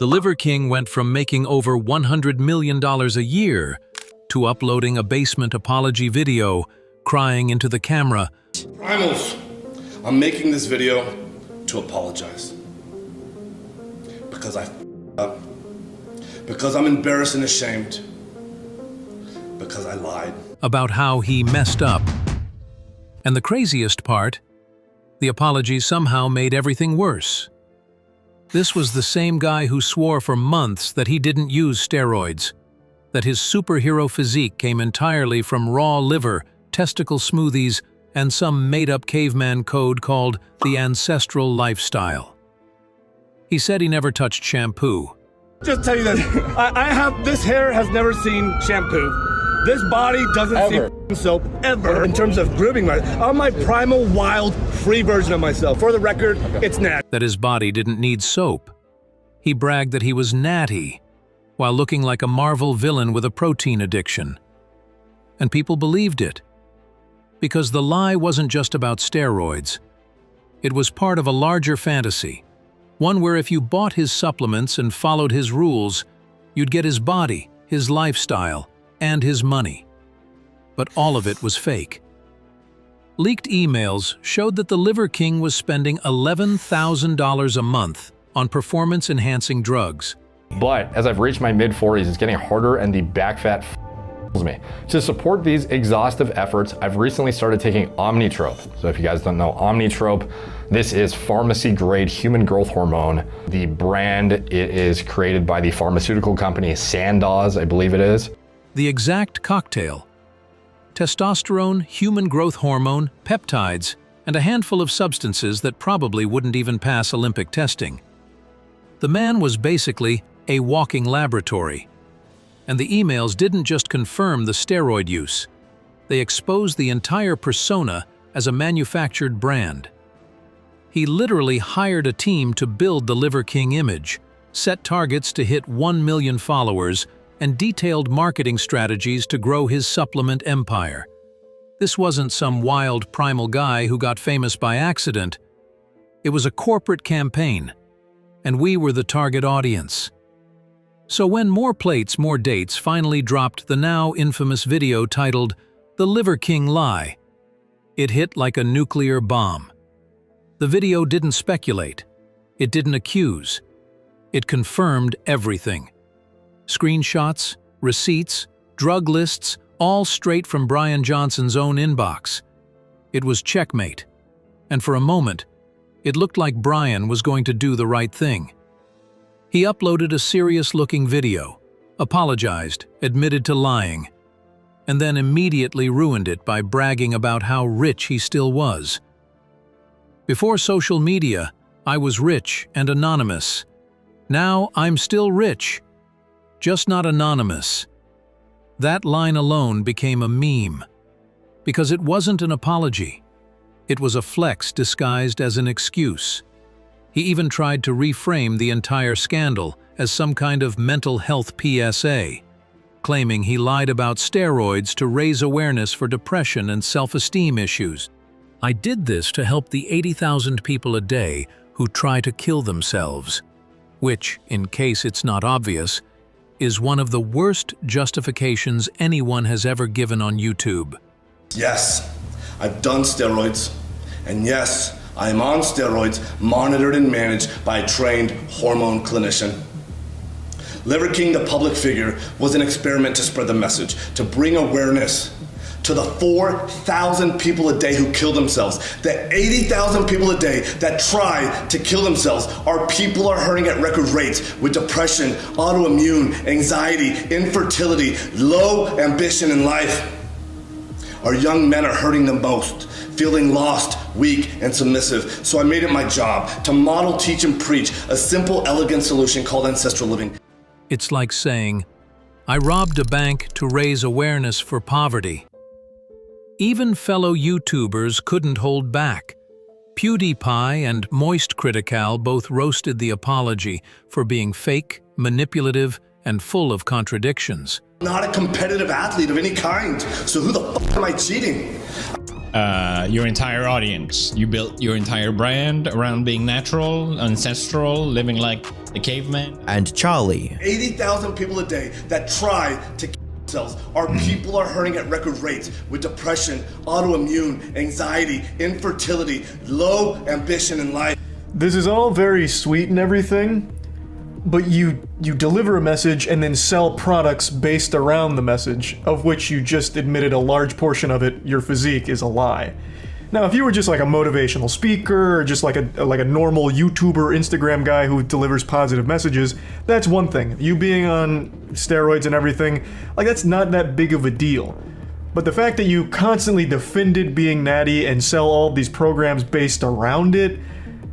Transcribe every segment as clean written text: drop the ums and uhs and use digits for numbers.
The Liverking went from making over $100 million a year to uploading a basement apology video, crying into the camera, "Primals, I'm making this video to apologize. Because I f***ed up. Because I'm embarrassed and ashamed. Because I lied." about how he messed up. And the craziest part, the apology somehow made everything worse. This was the same guy who swore for months that he didn't use steroids, that his superhero physique came entirely from raw liver, testicle smoothies, and some made-up caveman code called the ancestral lifestyle. He said he never touched shampoo. Just tell you this, this hair has never seen shampoo. This body doesn't see soap ever in terms of grooming. I'm my primal, wild, free version of myself. For the record, it's natty. That his body didn't need soap. He bragged that he was natty, while looking like a Marvel villain with a protein addiction. And people believed it. Because the lie wasn't just about steroids. It was part of a larger fantasy. One where if you bought his supplements and followed his rules, you'd get his body, his lifestyle, and his money. But all of it was fake. Leaked emails showed that the Liverking was spending $11,000 a month on performance-enhancing drugs. But as I've reached my mid-40s, it's getting harder and the back fat f***s me. To support these exhaustive efforts, I've recently started taking Omnitrope. So if you guys don't know Omnitrope, this is pharmacy-grade human growth hormone. The brand, it is created by the pharmaceutical company Sandoz, I believe it is. The exact cocktail: testosterone, human growth hormone, peptides, and a handful of substances that probably wouldn't even pass Olympic testing. The man was basically a walking laboratory. And the emails didn't just confirm the steroid use. They exposed the entire persona as a manufactured brand. He literally hired a team to build the Liverking image, set targets to hit 1 million followers, and detailed marketing strategies to grow his supplement empire. This wasn't some wild primal guy who got famous by accident. It was a corporate campaign, and we were the target audience. So when More Plates, More Dates finally dropped the now infamous video titled "The Liverking Lie," it hit like a nuclear bomb. The video didn't speculate. It didn't accuse. It confirmed everything. Screenshots, receipts, drug lists, all straight from Brian Johnson's own inbox. It was checkmate. And for a moment, it looked like Brian was going to do the right thing. He uploaded a serious-looking video, apologized, admitted to lying, and then immediately ruined it by bragging about how rich he still was. Before social media, I was rich and anonymous. Now I'm still rich, just not anonymous. That line alone became a meme, because it wasn't an apology. It was a flex disguised as an excuse. He even tried to reframe the entire scandal as some kind of mental health PSA, claiming he lied about steroids to raise awareness for depression and self-esteem issues. I did this to help the 80,000 people a day who try to kill themselves, which, in case it's not obvious, is one of the worst justifications anyone has ever given on YouTube. Yes, I've done steroids. And yes, I am on steroids, monitored and managed by a trained hormone clinician. Liverking, the public figure, was an experiment to spread the message, to bring awareness to the 4,000 people a day who kill themselves. The 80,000 people a day that try to kill themselves. Our people are hurting at record rates with depression, autoimmune, anxiety, infertility, low ambition in life. Our young men are hurting the most, feeling lost, weak, and submissive. So I made it my job to model, teach, and preach a simple, elegant solution called ancestral living. It's like saying, I robbed a bank to raise awareness for poverty. Even fellow YouTubers couldn't hold back. PewDiePie and Moist Critical both roasted the apology for being fake, manipulative, and full of contradictions. Not a competitive athlete of any kind, so who the fuck am I cheating? your entire audience. You built your entire brand around being natural, ancestral, living like a caveman. And Charlie. 80,000 people a day that try to kill themselves. Our people are hurting at record rates with depression, autoimmune, anxiety, infertility, low ambition in life. This is all very sweet and everything, but you deliver a message and then sell products based around the message, of which you just admitted a large portion of it, your physique, is a lie. Now, if you were just like a motivational speaker or just like a normal YouTuber, Instagram guy who delivers positive messages, that's one thing. You being on steroids and everything, like that's not that big of a deal. But the fact that you constantly defended being natty and sell all these programs based around it,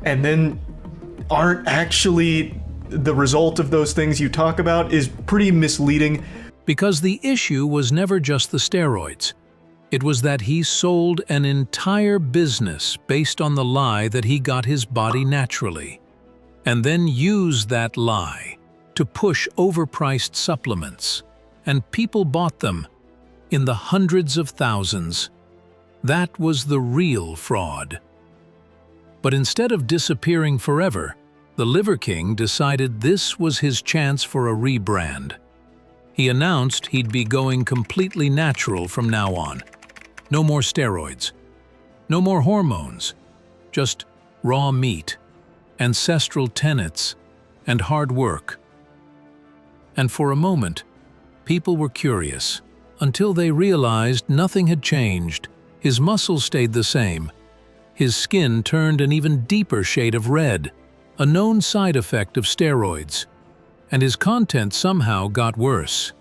and then aren't actually the result of those things you talk about, is pretty misleading. Because the issue was never just the steroids. It was that he sold an entire business based on the lie that he got his body naturally, and then used that lie to push overpriced supplements, and people bought them in the hundreds of thousands. That was the real fraud. But instead of disappearing forever, the Liverking decided this was his chance for a rebrand. He announced he'd be going completely natural from now on. No more steroids, no more hormones, just raw meat, ancestral tenets, and hard work. And for a moment, people were curious, until they realized nothing had changed. His muscles stayed the same. His skin turned an even deeper shade of red, a known side effect of steroids, and his content somehow got worse.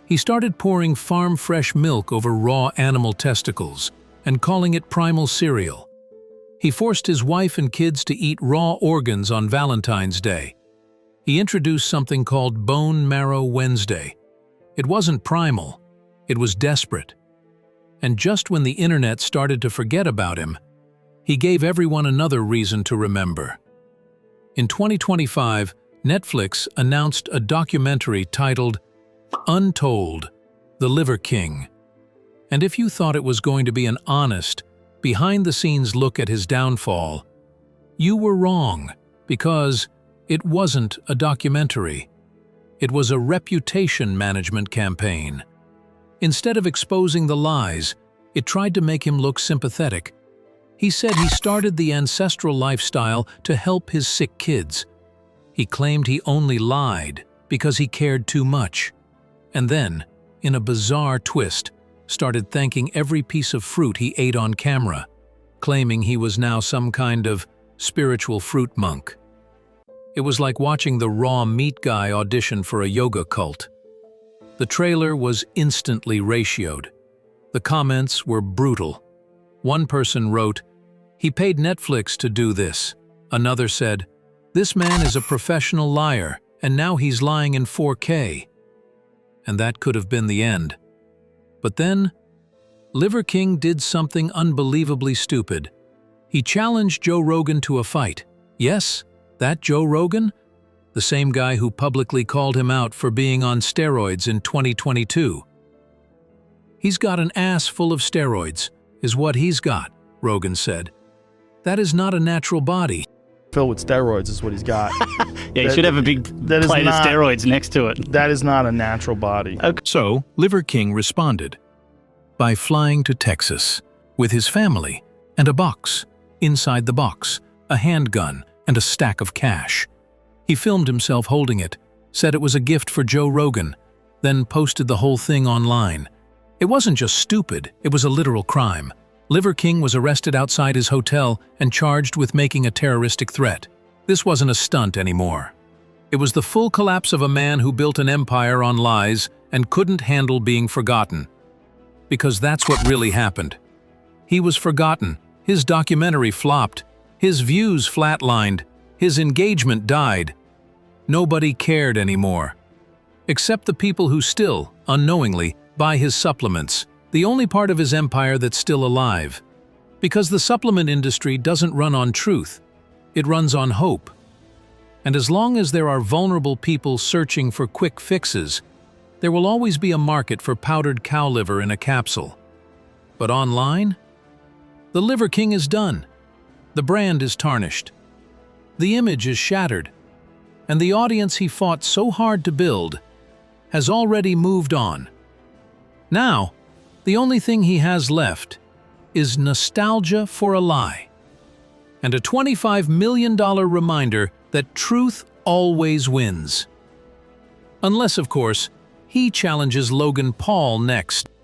He started pouring farm-fresh milk over raw animal testicles and calling it primal cereal. He forced his wife and kids to eat raw organs on Valentine's Day. He introduced something called Bone Marrow Wednesday. It wasn't primal, it was desperate. And just when the internet started to forget about him, he gave everyone another reason to remember. In 2025, Netflix announced a documentary titled Untold, The Liverking. And if you thought it was going to be an honest, behind-the-scenes look at his downfall, you were wrong, because it wasn't a documentary. It was a reputation management campaign. Instead of exposing the lies, it tried to make him look sympathetic. He said he started the ancestral lifestyle to help his sick kids. He claimed he only lied because he cared too much. And then, in a bizarre twist, started thanking every piece of fruit he ate on camera, claiming he was now some kind of spiritual fruit monk. It was like watching the raw meat guy audition for a yoga cult. The trailer was instantly ratioed. The comments were brutal. One person wrote, "He paid Netflix to do this." Another said, "This man is a professional liar, and now he's lying in 4K. And that could have been the end. But then, Liverking did something unbelievably stupid. He challenged Joe Rogan to a fight. Yes, that Joe Rogan? The same guy who publicly called him out for being on steroids in 2022. "He's got an ass full of steroids, is what he's got," Rogan said. "That is not a natural body." Filled with steroids is what he's got. Yeah, he should have a big plate of steroids next to it. That is not a natural body. Okay. So, Liverking responded by flying to Texas with his family and a box. Inside the box, a handgun and a stack of cash. He filmed himself holding it, said it was a gift for Joe Rogan, then posted the whole thing online. It wasn't just stupid, it was a literal crime. Liverking was arrested outside his hotel and charged with making a terroristic threat. This wasn't a stunt anymore. It was the full collapse of a man who built an empire on lies and couldn't handle being forgotten. Because that's what really happened. He was forgotten, his documentary flopped, his views flatlined, his engagement died. Nobody cared anymore. Except the people who still, unknowingly, buy his supplements. The only part of his empire that's still alive. Because the supplement industry doesn't run on truth, it runs on hope. And as long as there are vulnerable people searching for quick fixes, there will always be a market for powdered cow liver in a capsule. But online? The Liverking is done. The brand is tarnished. The image is shattered. And the audience he fought so hard to build has already moved on. Now, the only thing he has left is nostalgia for a lie, and a $25 million reminder that truth always wins. Unless, of course, he challenges Logan Paul next.